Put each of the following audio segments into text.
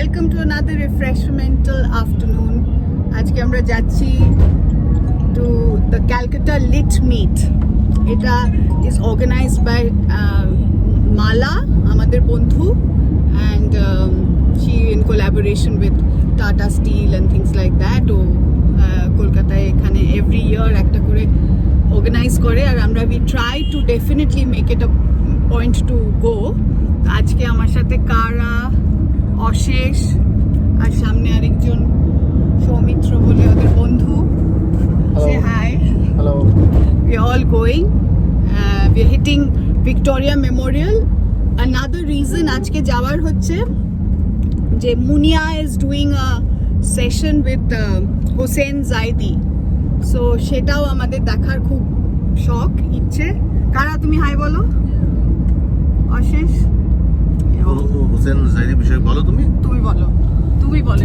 Welcome to another refreshmental afternoon. আজকে আমরা যাচ্ছি to the Calcutta Lit Meet. এটা is organized by Mala, আমাদের বন্ধু, and she in collaboration with Tata Steel and things like that. ও কলকাতায় এখানে every year একটা করে organize করে, আর আমরা we try to definitely make it a point to go. আজকে আমার সাথে কারা, অশেষ আর সামনে আরেকজন সৌমিত্র বলে ওদের বন্ধু। Say hi. Hello. We are all going. We are hitting Victoria Memorial. Another reason আজকে যাওয়ার হচ্ছে যে মুনিয়া is doing a session with Hossein Zaidi. So সেটাও আমাদের দেখার খুব শখ, ইচ্ছে। কারা তুমি হাই বলো? অশেষ হোসেন জাইদির বিষয়ে বলো তুমি বলো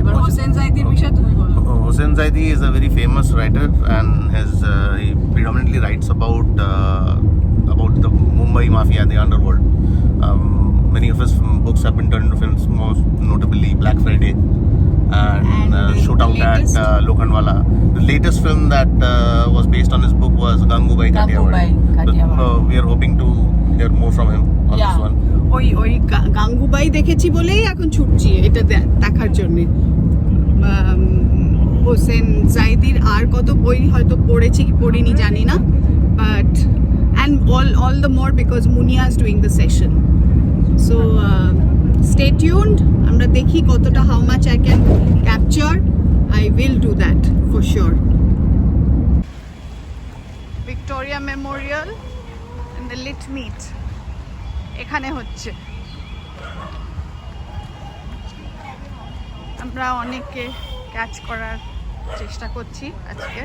এবার হোসেন জাইদির বিষয়ে তুমি বলো। Hossein Zaidi is a very famous writer and he predominantly writes about the Mumbai mafia, the underworld. Many of his books have been turned into films, most notably Black Friday and Shootout at Lokhandwala. The latest film that was based on his book was Gangubai Kathiawadi. We are hoping to hear more from him on this one. ওই গাঙ্গুবাই দেখেছি বলেই এখন ছুটছি এটা দেখার জন্য। হোসেন জাইদির আর কত বই হয়তো পড়েছি কি পড়িনি জানি না, but and all the more because Muniya is doing the session. So stay tuned, আমরা দেখি কতটা how much I can capture. I will do that for sure. Victoria Memorial and the lit meet এখানে হচ্ছে। আমরা অনেককে ক্যাচ করার চেষ্টা করছি আজকে,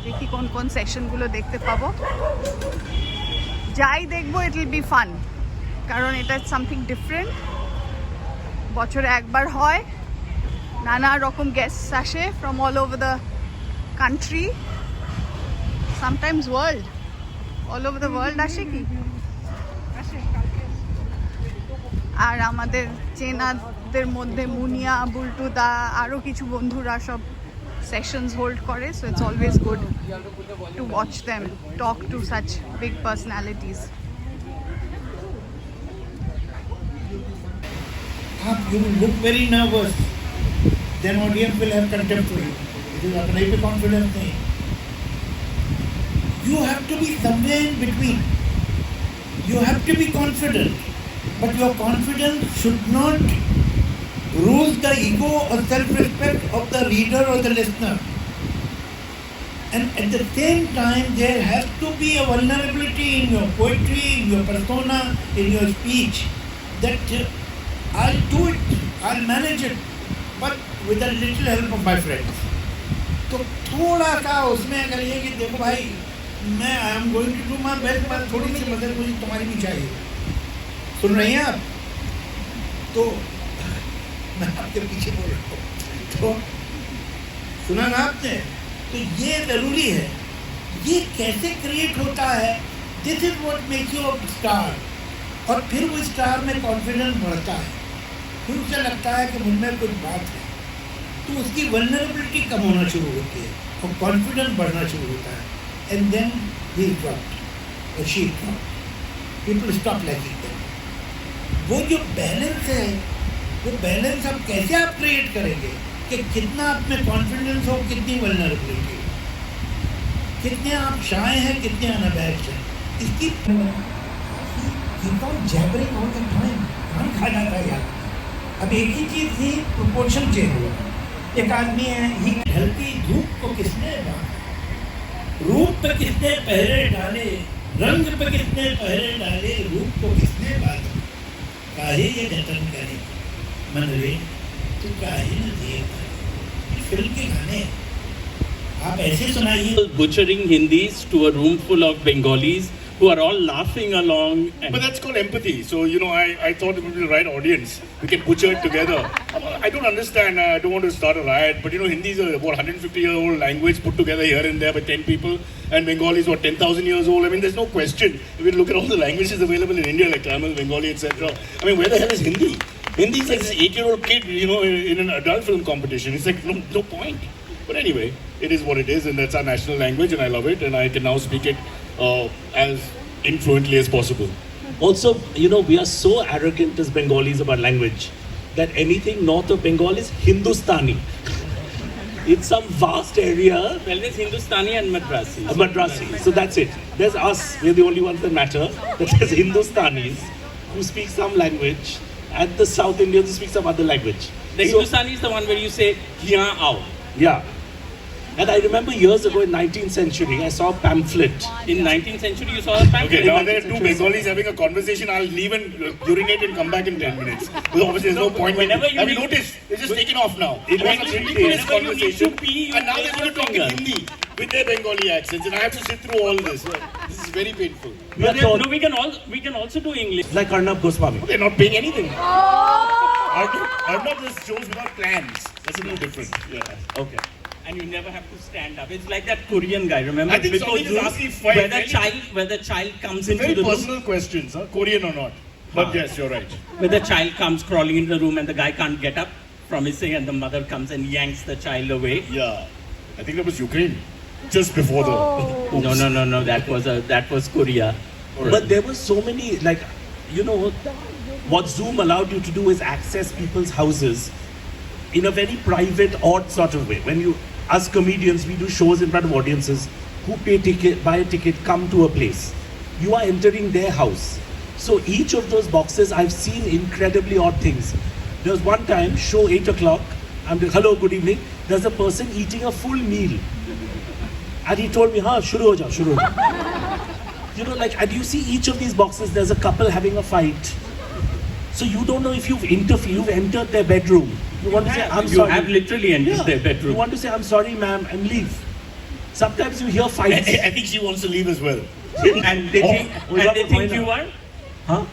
দেখি কোন কোন সেকশনগুলো দেখতে পাবো। যাই দেখবো ইট উইল বি ফান, কারণ এটা সামথিং ডিফারেন্ট। বছরে একবার হয়, নানা রকম গেস্ট আসে from all over the country, sometimes world, all over the world আসে কি। আর আমাদের চেনাদের মধ্যে মুনিয়া, বুলটুদা, আরও কিছু বন্ধুরা সব সেশনস হোল্ড করে। So it's always good to watch them talk to such big personalities. You look very nervous, then audience will have contempt for you. It is अपने पे confidence नहीं. You have to be somewhere in between. You have to be confident, but your confidence should not rule the ego or self-respect of the reader or the listener. And at the same time, there has to be a vulnerability in your poetry, in your persona, in your speech, that I'll do it, I'll manage it, but with a little help of my friends. तो थोड़ा सा उसमें अगर ये कि देखो भाई मैं I am going to do my best, पर थोड़ी सी मदद मुझे तुम्हारी भी चाहिए। सुन रही हैं आप? तो मैं आपके पीछे बोल रहा हूँ, तो सुना ना आपने? तो ये ज़रूरी है। ये कैसे क्रिएट होता है? This is what make you a star. और फिर वो स्टार में कॉन्फिडेंस बढ़ता है, फिर उसे लगता है कि मुझमें कुछ बात है, तो उसकी वल्नरेबिलिटी कम होना शुरू होती है और कॉन्फिडेंस बढ़ना शुरू होता है। एंड देन ही ड्रॉप्ड और she dropped, people stop liking them. वो जो बैलेंस है, वो बैलेंस आप कैसे आप क्रिएट करेंगे कि कितना आप में कॉन्फिडेंस हो, कितनी वल्नरेबिलिटी हो, कितने आप शाय हैं, कितने अनबैक्ड हैं। इसकी जैबरिंग ऑल द टाइम कहाँ खा जाता है यार। अब एक ही चीज़ थी, प्रोपोर्शन चेंज हुआ। एक आदमी है, ही ढलती धूप को किसने बांधा, रूप पे किसने पहरे डाले, रंग पे किसने पहरे डाले, रूप को किसने बांधा, काहे ये जतन करे मन रे तू काहे न दिए। फिल्म के गाने आप ऐसे सुनाइए। Butchering Hindis to a room full of Bengalis who are all laughing along. But that's called empathy. So, I thought it would be the right audience. We can butcher it together. I don't understand. I don't want to start a riot. But, Hindi is a 150-year-old language put together here and there by 10 people. And Bengali is, 10,000 years old. I mean, there's no question. If you look at all the languages available in India, like Tamil, Bengali, etc. I mean, where the hell is Hindi? Hindi's like this 8-year-old kid, you know, in an adult film competition. It's like no point. But anyway, it is what it is, and that's our national language, and I love it, and I can now speak it as influently as possible. Also, you know, we are so arrogant as Bengalis about language that anything north of Bengal is Hindustani. It's some vast area. Well, there's Hindustani and Madrasi. Madrasi. So that's it. There's us. We're the only ones that matter. But there's Hindustanis who speak some language, and the South Indians who speak some other language. The So- Hindustani is the one where you say, "Here, out." Yeah. And I remember years ago in 19th century, I saw a pamphlet. In 19th century, you saw a pamphlet. Okay, now there are two Bengalis having a conversation. I'll leave and urinate and come back in 10 minutes. Because obviously there's no point. Whenever you have you need- noticed? It's just taken off now. It It was was a ridiculous whenever you need conversation. to pee, you And now place they're going to your talk in finger. Hindi with their Bengali accents. And I have to sit through all this. This is very painful. We are No, taught, we can also do English. like Arnab Goswami. They're not paying anything. I'm not just shows without plans. That's a little different. Yeah. Okay. And you never have to stand up. It's like that Korean guy, remember? I think Before somebody just Zoom, asked me five where very- the child comes into Very the room, personal questions, huh? Korean or not. But yes, you're right. where the child comes crawling into the room and the guy can't get up from his thing, and the mother comes and yanks the child away. Yeah. I think that was Ukraine. Just before the. No. That was Korea. But there were so many, like, you know, what Zoom allowed you to do is access people's houses in a very private, odd sort of way. When you, as comedians, we do shows in front of audiences who buy a ticket, come to a place. You are entering their house. So each of those boxes, I've seen incredibly odd things. There was one time, show 8 o'clock, I'm like, hello, good evening. There's a person eating a full meal. And he told me, shuru ho jao. You know, like, and you see each of these boxes, there's a couple having a fight. So you don't know if you've entered their bedroom. You want to say, I'm You sorry. have literally entered their You bedroom. want to say, I'm sorry, ma'am, and leave. Sometimes you hear I fights. think she wants to leave as well. And they think you are? Huh?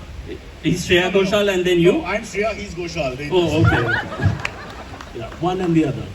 He's Shreya Ghoshal and then you? No, I'm Shreya, he's Ghoshal. Oh, okay. Yeah, one and the other.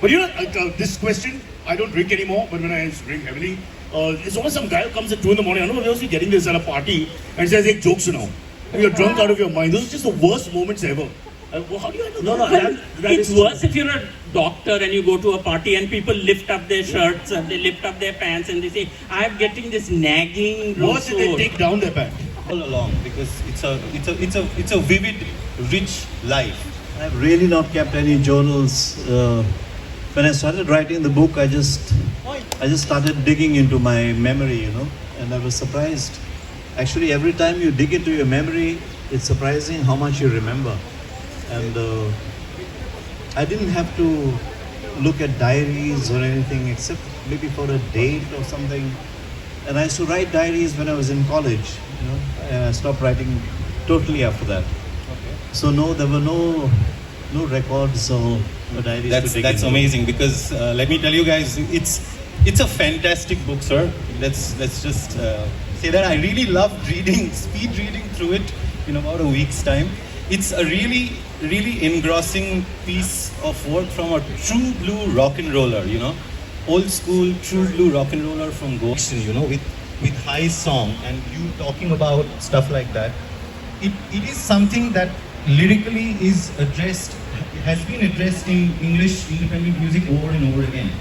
But you know, this question, I don't drink anymore, but when I drink heavily, there's always some guy who comes at 2 in the morning. I don't know if you're getting this at a party and says, hey, jokes now. And you're drunk out of your mind. Those are just the worst moments ever. Well, how do you handle No, that? no, that It's is worse if you're a doctor and you go to a party and people lift up their shirts and they lift up their pants and they say, I'm getting this nagging Worse if they sore." take down their pant. all along because it's a vivid, rich life. I've really not kept any journals. When I started writing the book, I just started digging into my memory, you know, and I was surprised. Actually, every time you dig into your memory, it's surprising how much you remember. And I didn't have to look at diaries or anything except maybe for a date or something. And I used to write diaries when I was in college, you know, and I stopped writing totally after that. So no, there were no records or diaries to dig That's into. amazing because let me tell you guys, it's a fantastic book, sir. Let's just say that I really loved speed reading through it in about a week's time. It's a really engrossing piece of work from a true blue rock and roller, you know, old school true blue rock and roller from Goa. You know, with high song and you talking about stuff like that. It is something that lyrically has been addressed in English independent music over and over again.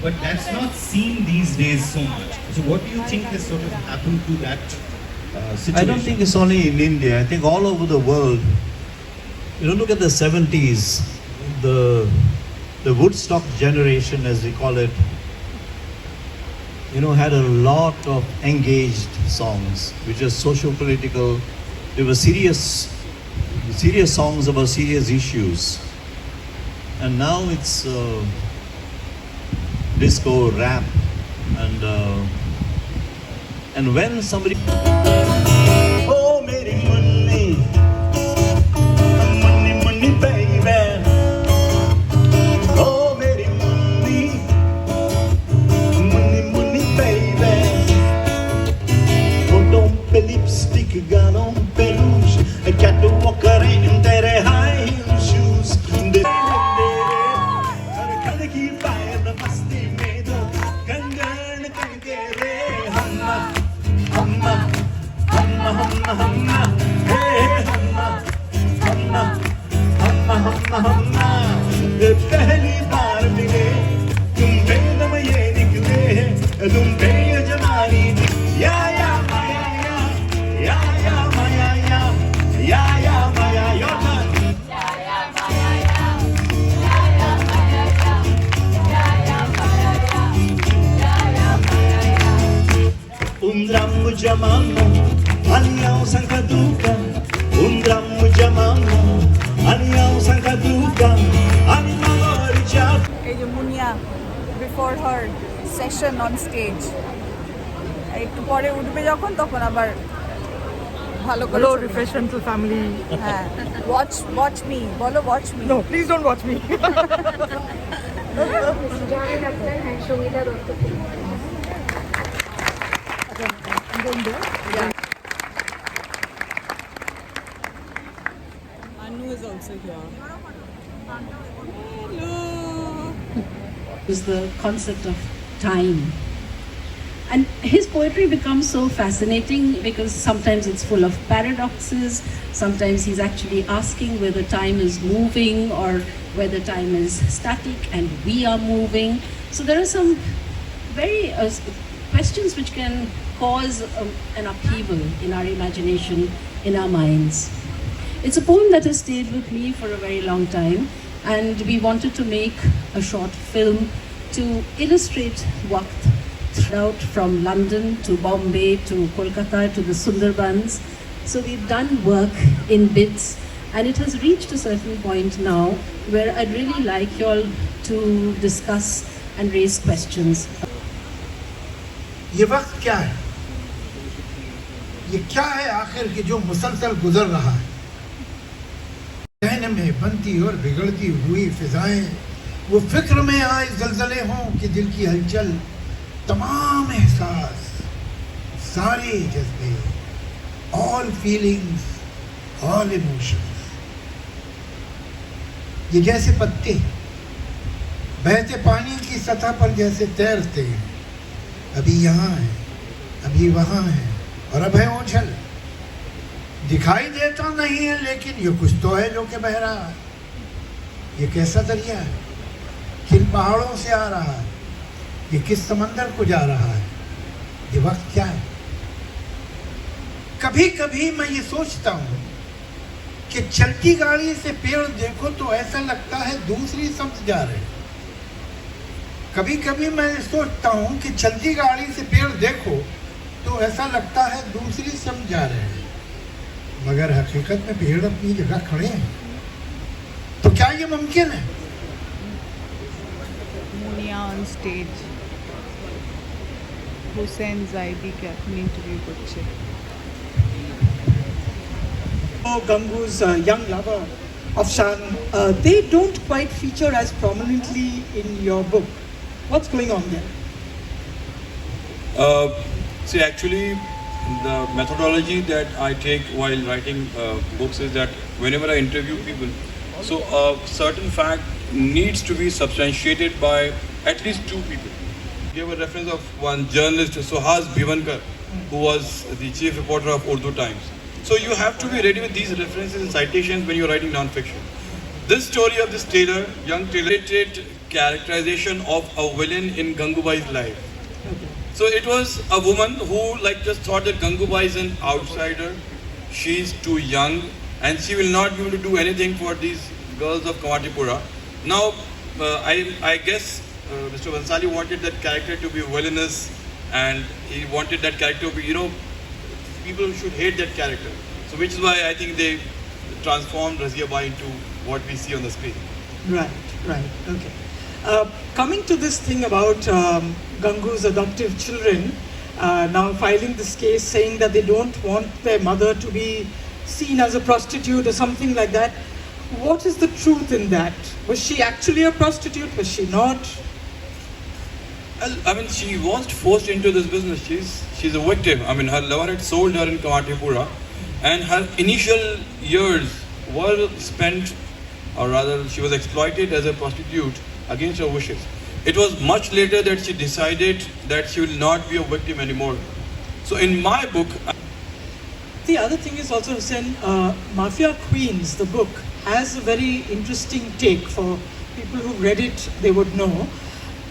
But that's not seen these days so much. So what do you think has sort of happened to that situation? I don't think it's only in India. I think all over the world. You know, look at the 70s, the Woodstock generation, as we call it, you know, had a lot of engaged songs, which are socio-political. They were serious songs about serious issues. And now it's disco, rap, and when somebody... Oh, meri money, money, baby. Oh, meri money, baby. Hoton pe lipstick, ganon pe rouge, a catwalk in tere high heel shoes. Ki fire the masti mein do gangan kangere hamma hamma hamma hamma hamma hey hamma hamma Dumpe yajmani ya ya maya ya ya ya maya ya ya ya maya your turn. Undrammu jamammu aniyau sankaduka Undrammu jamammu aniyau sankaduka animagori chap. এই যে Muniya before her session on stage একটু পরে উঠবে যখন তখন আবার ভালো করে রিফ্রেশমেন্টাল ফ্যামিলি হ্যাঁ ওয়াচ মি বলো watch me no please don't watch me Joyon Akhtar and Sangeeta Datta Anu is also here. Is the concept of time. And his poetry becomes so fascinating because sometimes it's full of paradoxes, sometimes he's actually asking whether time is moving or whether time is static and we are moving. So there are some very questions which can cause an upheaval in our imagination, in our minds. It's a poem that has stayed with me for a very long time, and we wanted to make a short film to illustrate Waqt throughout from London to Bombay to Kolkata to the Sundarbans. So we've done work in bits, and it has reached a certain point now where I'd really like you all to discuss and raise questions. ये वक्त क्या है? ये क्या है आखिर कि जो मुसलसल गुजर रहा है? जहन में बनती और बिगड़ती हुई फिजाएं, वो फिक्र में आए जलजले हों कि दिल की हलचल, तमाम एहसास, सारे जज्बे, all feelings, all emotions, ये जैसे पत्ते बहते पानी की सतह पर जैसे तैरते हैं, अभी यहाँ है, अभी वहाँ है और अब है ओझल। दिखाई देता नहीं है लेकिन ये कुछ तो है जो कि बह रहा है। ये कैसा दरिया है? किन पहाड़ों से आ रहा है? ये किस समंदर को जा रहा है? ये वक्त क्या है? कभी कभी मैं ये सोचता हूँ कि चलती गाड़ी से पेड़ देखो तो ऐसा लगता है दूसरी समझ जा रहे हैं। कभी कभी मैं सोचता हूँ कि चलती गाड़ी से पेड़ देखो तो ऐसा लगता है दूसरी समझ जा रहे हैं, मगर हकीकत में पेड़ अपनी जगह खड़े हैं। तो क्या ये मुमकिन है? মুনিয়া অন স্টেজ হুসেন জাইদিকে এখন ইন্টারভিউ করছে। Gangu's young lover of Shan, they don't quite feature as prominently in your book. What's going on there? See, actually, the methodology that I take while writing books is that whenever I interview people, so a certain fact needs to be substantiated by at least two people. Give a reference of one journalist, Suhas Bhivankar, who was the chief reporter of Urdu Times. So you have to be ready with these references and citations when you're writing non-fiction. This story of this tailor, young tailor, characterization of a villain in Gangubai's life. So it was a woman who just thought that Gangubai is an outsider, she's too young and she will not be able to do anything for these girls of Kamatipura. Now, I guess Mr. Bhansali wanted that character to be villainous and he wanted that character to be, people should hate that character. So which is why I think they transformed Razia Bai into what we see on the screen. Right, okay. Coming to this thing about Gangu's adoptive children now filing this case saying that they don't want their mother to be seen as a prostitute or something like that. What is the truth in that? Was she actually a prostitute? Was she not? Well, I mean, she was forced into this business. She's a victim. I mean, her lover had sold her in Kamatipura and her initial years were spent, or rather she was exploited as a prostitute against her wishes. It was much later that she decided that she will not be a victim anymore. So in my book... The other thing is also, Hussain, Mafia Queens, the book, has a very interesting take. For people who read it, they would know.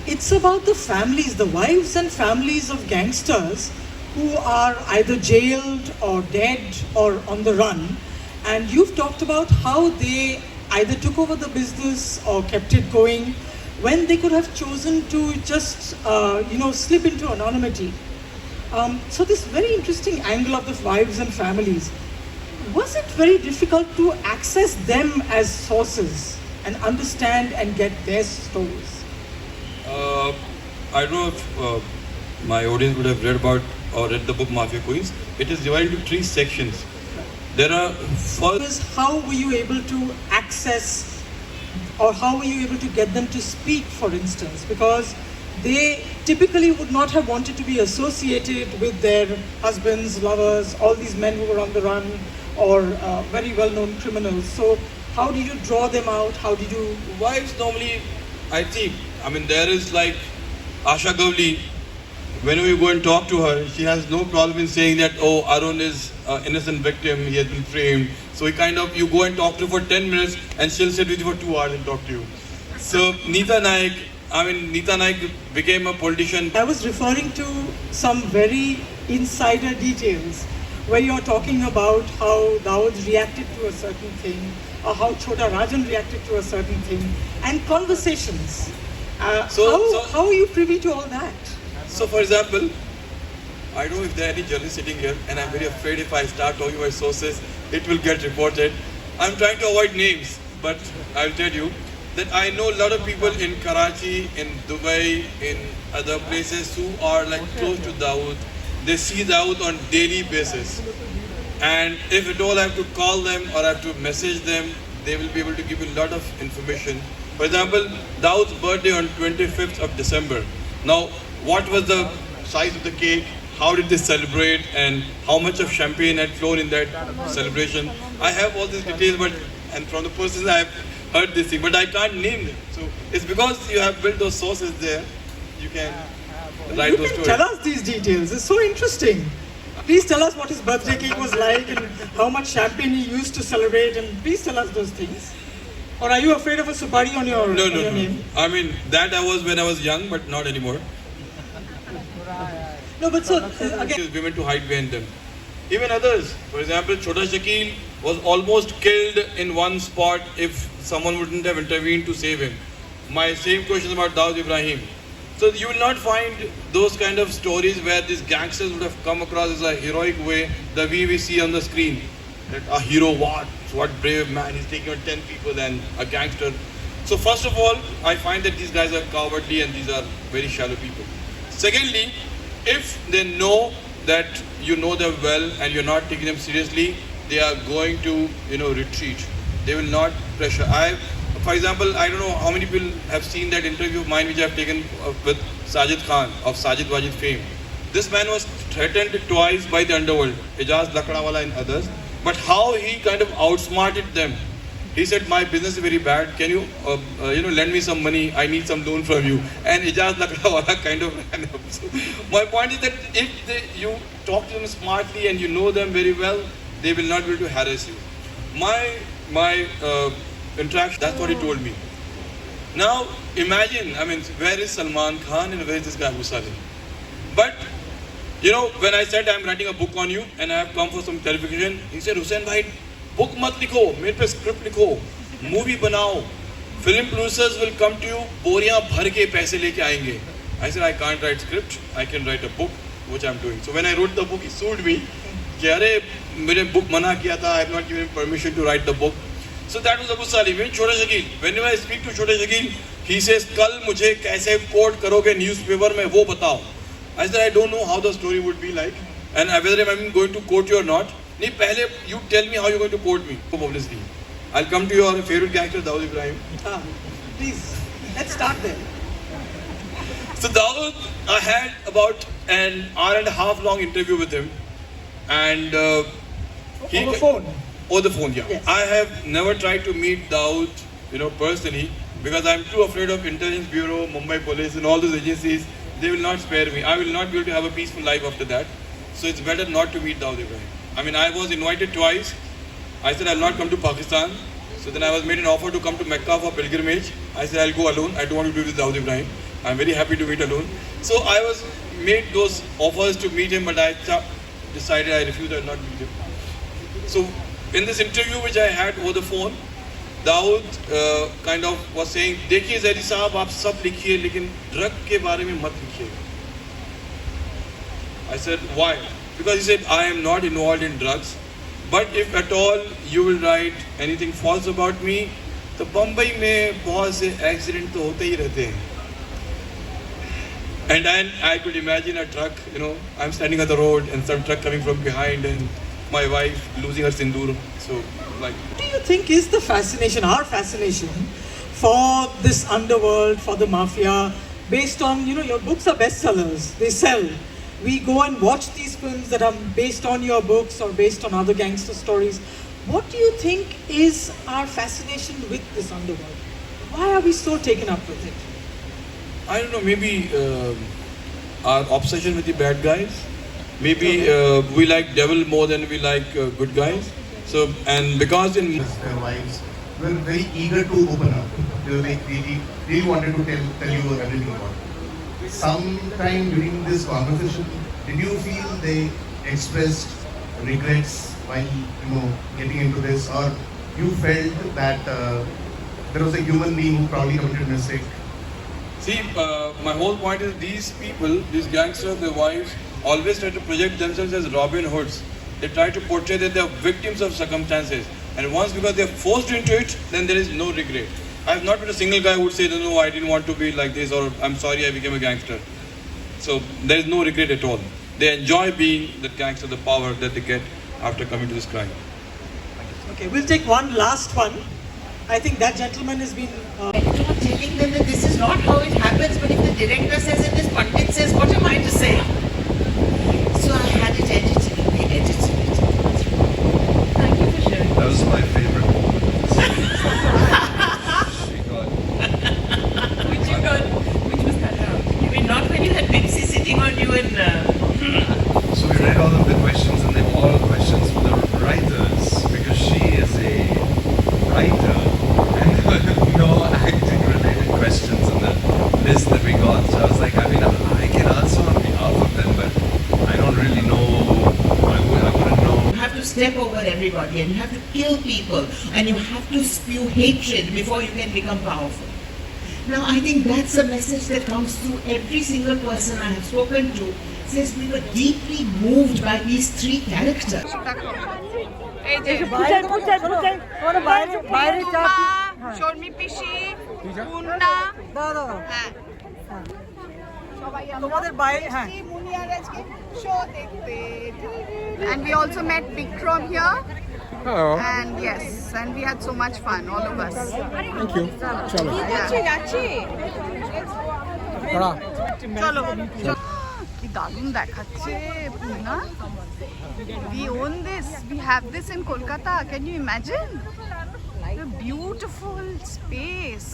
it's about the families, the wives and families of gangsters who are either jailed or dead or on the run. And you've talked about how they either took over the business or kept it going when they could have chosen to just, slip into anonymity. So this very interesting angle of the wives and families, was it very difficult to access them as sources and understand and get their stories? I don't know if my audience would have read about or read the book Mafia Queens. It is divided into 3 sections. There are first. How were you able to access, or how were you able to get them to speak, for instance? Because they typically would not have wanted to be associated with their husbands, lovers, all these men who were on the run, or very well-known criminals. So how did you draw them out? How did you... Wives normally, I think, there is like Asha Gavli. Whenever you go and talk to her, she has no problem in saying that, oh, Arun is an innocent victim, he has been framed. So you go and talk to her for 10 minutes and she'll sit with you for 2 hours and talk to you. So Neeta Naik became a politician. I was referring to some very insider details where you're talking about how Dawood reacted to a certain thing, or how Chota Rajan reacted to a certain thing, and conversations. How are you privy to all that? So for example, I don't know if there are any journalists sitting here, and I'm very afraid if I start talking about sources, it will get reported. I'm trying to avoid names, but I'll tell you that I know a lot of people in Karachi, in Dubai, in other places who are like close to Dawood. They see Dawood on daily basis. And if at all I have to call them or I have to message them, they will be able to give you a lot of information. For example, Dawood's birthday on 25th of December. Now, what was the size of the cake? How did they celebrate? And how much of champagne had flown in that celebration? I have all these details, and from the persons I have heard this thing, but I can't name them. So it's because you have built those sources there, you can write those stories. Tell us these details. It's so interesting. Please tell us what his birthday cake was like and how much champagne he used to celebrate, and please tell us those things. Or are you afraid of a supari on your name? That I was when I was young, but not anymore. No, but so again, women to hide behind them. Even others, for example, Chota Shakil was almost killed in one spot if someone wouldn't have intervened to save him. My same question about Dawood Ibrahim. So you will not find those kind of stories where these gangsters would have come across as a heroic way, the way we see on the screen. That a hero, what brave man, he's taking on 10 people and a gangster. So first of all, I find that these guys are cowardly and these are very shallow people. Secondly, if they know that you know them well and you're not taking them seriously, they are going to, retreat. They will not pressure. For example, I don't know how many people have seen that interview of mine which I've taken with Sajid Khan of Sajid Wajid fame. This man was threatened twice by the underworld, Ijaz Lakdawala and others. But how he kind of outsmarted them. He said, my business is very bad. Can you, lend me some money? I need some loan from you. And Ijaz Lakdawala kind of ran up. So my point is that if you talk to them smartly and you know them very well, they will not be able to harass you. My interaction, that's what he told me. Now, imagine, where is Salman Khan and where is this guy Abu Salim? But, when I said I'm writing a book on you and I have come for some clarification, he said, Hussain bhai, book mat likho, mere pe script likho, movie banao, film producers will come to you, boriyan bhar ke paise leke aayenge. I said, I can't write script, I can write a book, which I'm doing. So when I wrote the book, he sued me. Mere book mana kiya tha, I have not given him permission to write the book. So that was Abu Salim. Even Chota Shakil. Whenever I speak to Chota Shakil, he says, Kal mujhe kaise quote karoge newspaper mein wo batao. I said, I don't know how the story would be like and whether I'm going to quote you or not. Nahi, pehle you tell me how you're going to quote me. Obviously. I'll come to your favorite gangster, Dawood Ibrahim. Please, let's start there. So Dawood, I had about an hour and a half long interview with him. And over the phone? Over the phone, yeah. Yes. I have never tried to meet Dawood, personally, because I'm too afraid of Intelligence Bureau, Mumbai Police and all those agencies. They will not spare me. I will not be able to have a peaceful life after that. So it's better not to meet Dawood Ibrahim. I was invited twice. I said I'll not come to Pakistan. So then I was made an offer to come to Mecca for pilgrimage. I said I'll go alone. I don't want to be with Dawood Ibrahim. I'm very happy to meet alone. So I was made those offers to meet him, but I decided I refused. I will not meet him. So in this interview which I had over the phone, Dawood kind of was saying, देखिए ज़ैदी साहब आप सब लिखिए लेकिन drug के बारे में मत लिखिए. I said, why? Because he said, I am not involved in drugs, but if at all you will write anything false about me, तो बम्बई में बहुत से एक्सीडेंट तो होते ही रहते हैं. And then I could imagine a truck, I'm standing on the road and some truck coming from behind and my wife losing her sindoor. So, like. What do you think is the fascination, our fascination, for this underworld, for the mafia, based on, your books are bestsellers, they sell. We go and watch these films that are based on your books or based on other gangster stories. What do you think is our fascination with this underworld? Why are we so taken up with it? I don't know, maybe our obsession with the bad guys. Maybe we like devil more than we like good guys. So, and because in their wives were very eager to open up. They were like really wanted to tell you everything about it. Sometime during this conversation, did you feel they expressed regrets while getting into this, or you felt that there was a human being who probably committed a mistake? See, my whole point is these people, these gangsters, their wives, always try to project themselves as Robin Hoods. They try to portray that they are victims of circumstances. And once because they are forced into it, then there is no regret. I have not been a single guy who would say, no, I didn't want to be like this, or I'm sorry I became a gangster. So there is no regret at all. They enjoy being the gangster, the power that they get after coming to this crime. Okay, we'll take one last one. I think that gentleman has been... telling them that this is not how it happens, but if the director says it, this Pandit says, what am I to say? So I had it edited and they edited it. Thank you for sharing. That was my favorite moment. Which was cut out? You mean not when you had Pepsi sitting on you and... So we read all of the questions, and they were all questions for the writers, because she is a writer, and no acting related questions in the list that we got. So I was like, I can answer on behalf of them, but I don't really know, I wouldn't know. You have to step over everybody and you have to kill people and you have to spew hatred before you can become powerful. Now I think that's a message that comes through every single person I have spoken to. Says we were deeply moved by these three characters. Sharmi পিসি মুন্না তোমাদের বাইরে হ্যাঁ meunière আজকে show দেখতে and we also met Bikram here. Hello. And yes, and we had so much fun, all of us. Thank you. Chalo. চলো কি দারুণ দেখাচ্ছে পুনা. We own this. We have this in Kolkata. Can you imagine? A beautiful space.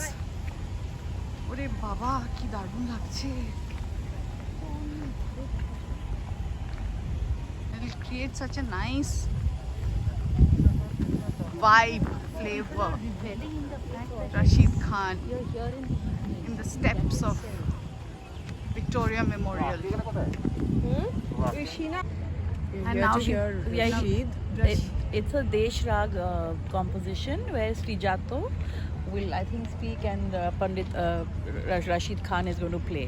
ওরে বাবা কি দারুণ লাগছে. It will create such a nice vibe, flavor. Rashid Khan in the steps of Victoria Memorial. And now it's a Desh Rag composition where Srijato will, I think, speak, and Pandit Rashid Khan is going to play.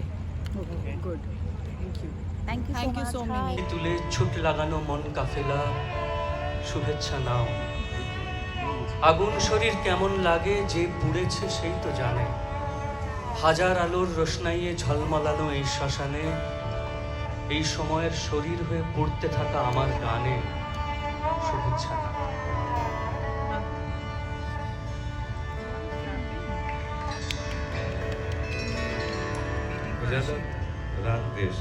Okay, good. Thank you. Thank you so much. তুলে ছুট লাগানো মন কাফেলা শুভেচ্ছা নাও আগুন শরীর কেমন লাগে যে পুড়েছে সেই তো জানে হাজার আলোর রোশনাইয়ে ঝলমলানো এই শ্মশানে এই সময়ের শরীর হয়ে পড়তে থাকা আমার গানে শুভেচ্ছা নাও রাগ দেশ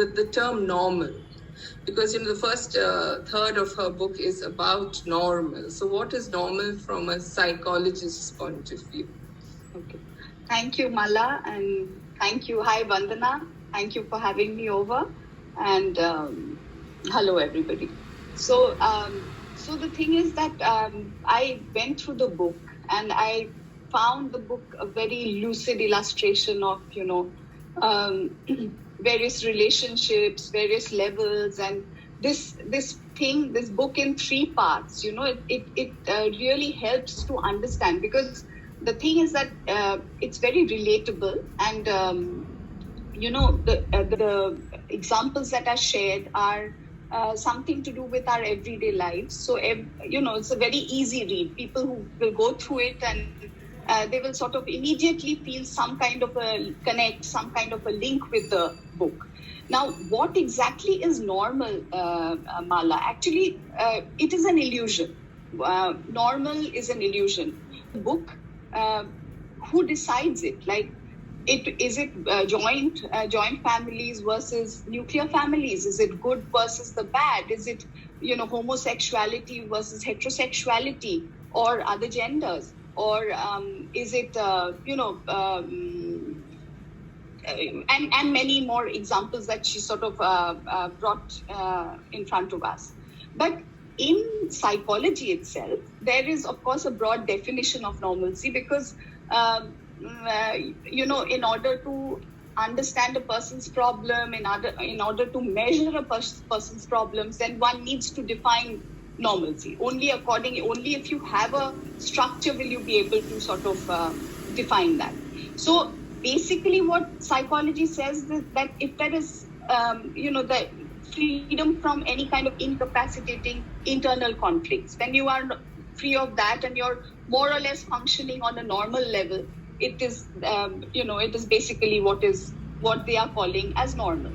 the term normal, because the first third of her book is about normal. So what is normal from a psychologist's point of view? Okay. Thank you, Mala, and thank you. Hi, Vandana. Thank you for having me over, and hello, everybody. So, so the thing is that I went through the book, and I found the book a very lucid illustration of, various relationships, various levels, and this book in 3 parts. It really helps to understand, because the thing is that it's very relatable, and the examples that are shared are something to do with our everyday lives. So it's a very easy read. People who will go through it, and they will sort of immediately feel some kind of a connect, some kind of a link with the book. Now, what exactly is normal, Mala? Actually, it is an illusion. Normal is an illusion. The book, who decides it? Like, is it joint families versus nuclear families? Is it good versus the bad? Is it homosexuality versus heterosexuality or other genders? Or is it and many more examples that she sort of brought in front of us. But in psychology itself, there is, of course, a broad definition of normalcy, because in order to understand a person's problem, in order to measure a person's problems, then one needs to define normalcy. Only if you have a structure will you be able to sort of define that. So basically what psychology says is that if there is the freedom from any kind of incapacitating internal conflicts, when you are free of that and you're more or less functioning on a normal level, it is it is basically what they are calling as normal.